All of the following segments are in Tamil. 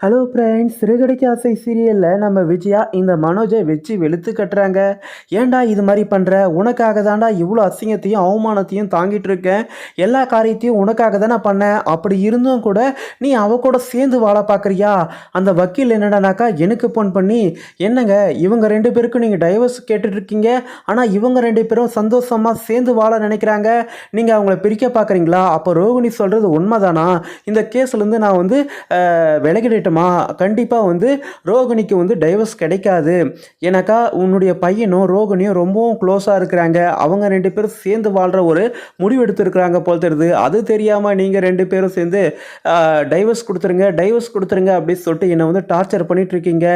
ஹலோ ஃப்ரெண்ட்ஸ், சிறுகடிக்கு ஆசை சீரியலில் நம்ம விஜயா இந்த மனோஜை வச்சு வெளுத்து கட்டுறாங்க. ஏன்டா இது மாதிரி பண்ணுற? உனக்காக தான்டா இவ்வளோ அசிங்கத்தையும் அவமானத்தையும் தாங்கிட்டு இருக்கேன். எல்லா காரியத்தையும் உனக்காக தானே பண்ணேன். அப்படி இருந்தும் கூட நீ அவ கூட சேர்ந்து வாழ பார்க்குறியா? அந்த வக்கீல் என்னடானாக்கா எனக்கு ஃபோன் பண்ணி, என்னங்க இவங்க 2 பேருக்கும் நீங்கள் டைவர்ஸ் கேட்டுட்ருக்கீங்க, ஆனால் இவங்க 2 பேரும் சந்தோஷமாக சேர்ந்து வாழ நினைக்கிறாங்க, நீங்கள் அவங்கள பிரிக்க பார்க்குறீங்களா? அப்போ ரோகிணி சொல்கிறது உண்மைதானா? இந்த கேஸ்லேருந்து நான் விலகிட கண்டிப்பாக ரோகிணிக்கு டைவர்ஸ் கிடைக்காது. ஏன்னாக்கா உன்னுடைய பையனும் ரோகிணியும் ரொம்பவும் க்ளோஸாக இருக்கிறாங்க. அவங்க 2 பேரும் சேர்ந்து வாழ்கிற ஒரு முடிவு எடுத்துருக்குறாங்க போல் தெரியுது. அது தெரியாமல் நீங்கள் 2 பேரும் சேர்ந்து டைவர்ஸ் கொடுத்துருங்க அப்படின்னு சொல்லிட்டு என்னை டார்ச்சர் பண்ணிட்டு இருக்கீங்க.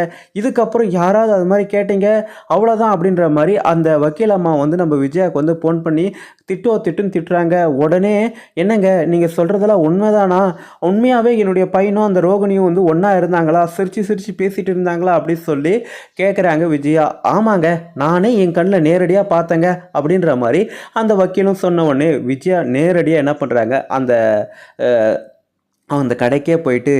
இதுக்கப்புறம் யாராவது அது மாதிரி கேட்டீங்க அவ்வளோதான் அப்படின்ற மாதிரி அந்த வக்கீல் அம்மா நம்ம விஜயாவுக்கு ஃபோன் பண்ணி திட்டுன்னு திட்டுறாங்க. உடனே என்னங்க நீங்கள் சொல்கிறதெல்லாம் உண்மைதானா? உண்மையாகவே என்னுடைய பையனும் அந்த ரோகிணியும் ஒன்றா இருந்தாங்களா? சிரித்து பேசிகிட்டு இருந்தாங்களா அப்படின்னு சொல்லி கேட்குறாங்க விஜயா. ஆமாங்க, நானே என் கண்ணில் நேரடியாக பார்த்தேங்க அப்படின்ற மாதிரி அந்த வக்கீலும் சொன்ன உடனே விஜயா நேரடியாக என்ன பண்ணுறாங்க, அந்த கடைக்கே போயிட்டு,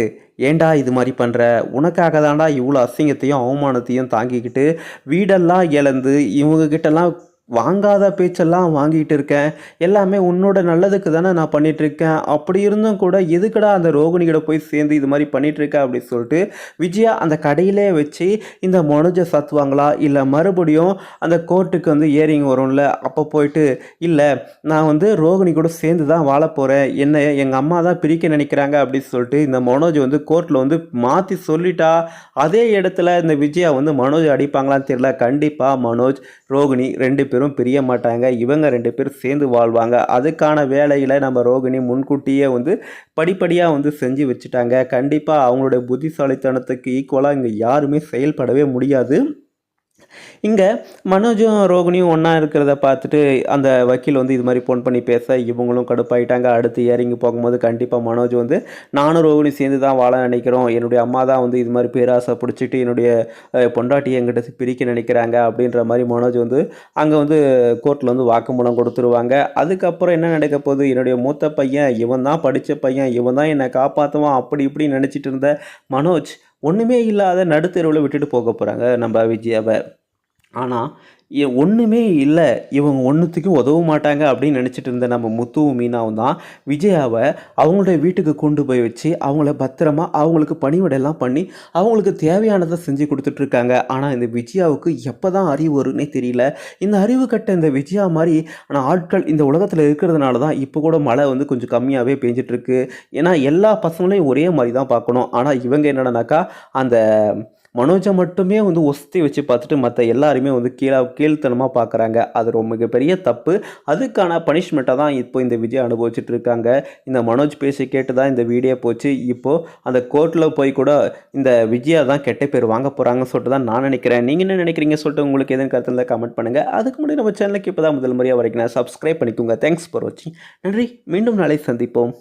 ஏண்டா இது மாதிரி பண்ணுற? உனக்காக தாண்டா இவ்வளோ அசிங்கத்தையும் அவமானத்தையும் தாங்கிக்கிட்டு வீடெல்லாம் இழந்து இவங்கக்கிட்டலாம் வாங்காத பேச்செல்லாம் வாங்கிட்டு இருக்கேன். எல்லாமே உன்னோட நல்லதுக்கு தானே நான் பண்ணிகிட்ருக்கேன். அப்படி இருந்தும் கூட எதுக்கடா அந்த ரோகிணிகிட்ட போய் சேர்ந்து இது மாதிரி பண்ணிகிட்ருக்க அப்படின்னு சொல்லிட்டு விஜயா அந்த கடையிலே வச்சு இந்த மனோஜை சத்துவாங்களா, இல்லை மறுபடியும் அந்த கோர்ட்டுக்கு ஏரிங் வரும்ல, அப்போ போயிட்டு இல்லை நான் ரோகிணி கூட சேர்ந்து தான் வாழ போகிறேன், என்ன எங்கள் அம்மா தான் பிரிக்க நினைக்கிறாங்க அப்படின்னு சொல்லிட்டு இந்த மனோஜ் கோர்ட்டில் மாற்றி சொல்லிட்டா, அதே இடத்துல இந்த விஜயா மனோஜ் அடிப்பாங்களான்னு தெரியல. கண்டிப்பாக மனோஜ் ரோகிணி 2 பேரும் பிரிய மாட்டாங்க. இவங்க 2 பேரும் சேர்ந்து வாழ்வாங்க. அதுக்கான வேலையில் நம்ம ரோகிணி முன்கூட்டியே படிப்படியாக செஞ்சு வச்சுட்டாங்க. கண்டிப்பாக அவங்களுடைய புத்திசாலித்தனத்துக்கு ஈக்குவலாக இங்கே யாருமே செயல்படவே முடியாது. இங்கே மனோஜும் ரோகிணியும் ஒன்றா இருக்கிறத பார்த்துட்டு அந்த வக்கீல் இது மாதிரி ஃபோன் பண்ணி பேச இவங்களும் கடுப்பாயிட்டாங்க. அடுத்து இறங்கி போகும்போது கண்டிப்பாக மனோஜ் நானும் ரோகிணி சேர்ந்து தான் வாழ நினைக்கிறோம், என்னுடைய அம்மா தான் இது மாதிரி பேராசை பிடிச்சிட்டு என்னுடைய பொண்டாட்டியை எங்கிட்ட பிரிக்க நினைக்கிறாங்க அப்படின்ற மாதிரி மனோஜ் அங்கே கோர்ட்டில் வாக்குமூலம் கொடுத்துருவாங்க. அதுக்கப்புறம் என்ன நடக்க போகுது, என்னுடைய மூத்த பையன் இவன் தான், படித்த பையன் இவன் தான், என்னை காப்பாற்றுவான் அப்படி இப்படி நினச்சிட்டு இருந்த மனோஜ் ஒன்றுமே இல்லாத நடுத்தெருவில் விட்டுட்டு போக போகிறாங்க நம்ம விஜயாவை. ஆனால் ஒன்றுமே இல்லை, இவங்க ஒன்றுத்துக்கும் உதவ மாட்டாங்க அப்படின்னு நினச்சிட்டு இருந்த நம்ம முத்துவும் மீனாவும் தான் விஜயாவை அவங்களுடைய வீட்டுக்கு கொண்டு போய் வச்சு அவங்கள பத்திரமா அவங்களுக்கு பணிவிடெல்லாம் பண்ணி அவங்களுக்கு தேவையானதை செஞ்சு கொடுத்துட்ருக்காங்க. ஆனால் இந்த விஜயாவுக்கு எப்போ தான் அறிவு வரும்னே தெரியல. இந்த அறிவு கட்ட இந்த விஜயா மாதிரி ஆனால் ஆட்கள் இந்த உலகத்தில் இருக்கிறதுனால தான் இப்போ கூட மழை கொஞ்சம் கம்மியாகவே பெஞ்சிட்ருக்கு. ஏன்னா எல்லா பசங்களையும் ஒரே மாதிரி தான் பார்க்கணும். ஆனால் இவங்க என்னடானாக்கா அந்த மனோஜை மட்டுமே ஒஸ்தி வச்சு பார்த்துட்டு மற்ற எல்லாருமே கீழ்த்தனமாக பார்க்குறாங்க. அது ரொம்ப மிகப்பெரிய தப்பு. அதுக்கான பனிஷ்மெண்ட்டாக தான் இப்போ இந்த விஜய் அனுபவிச்சுட்டு இருக்காங்க. இந்த மனோஜ் பேசி கேட்டு தான் இந்த வீடியோ போச்சு. இப்போது அந்த கோர்ட்டில் போய் கூட இந்த விஜயா தான் கெட்ட பேர் வாங்க போகிறாங்கன்னு சொல்லிட்டு தான் நான் நினைக்கிறேன். நீங்கள் என்ன நினைக்கிறீங்க சொல்லிட்டு உங்களுக்கு எதுவும் கருத்தில் கமெண்ட் பண்ணுங்கள். அதுக்கு முன்னாடி நம்ம சேனலுக்கு இப்போ தான் முதல் முறையாக வரைக்கும் சப்ஸ்கிரைப் பண்ணிக்கோங்க. தேங்க்ஸ் ஃபார் வாட்சிங். நன்றி. மீண்டும் நாளை சந்திப்போம்.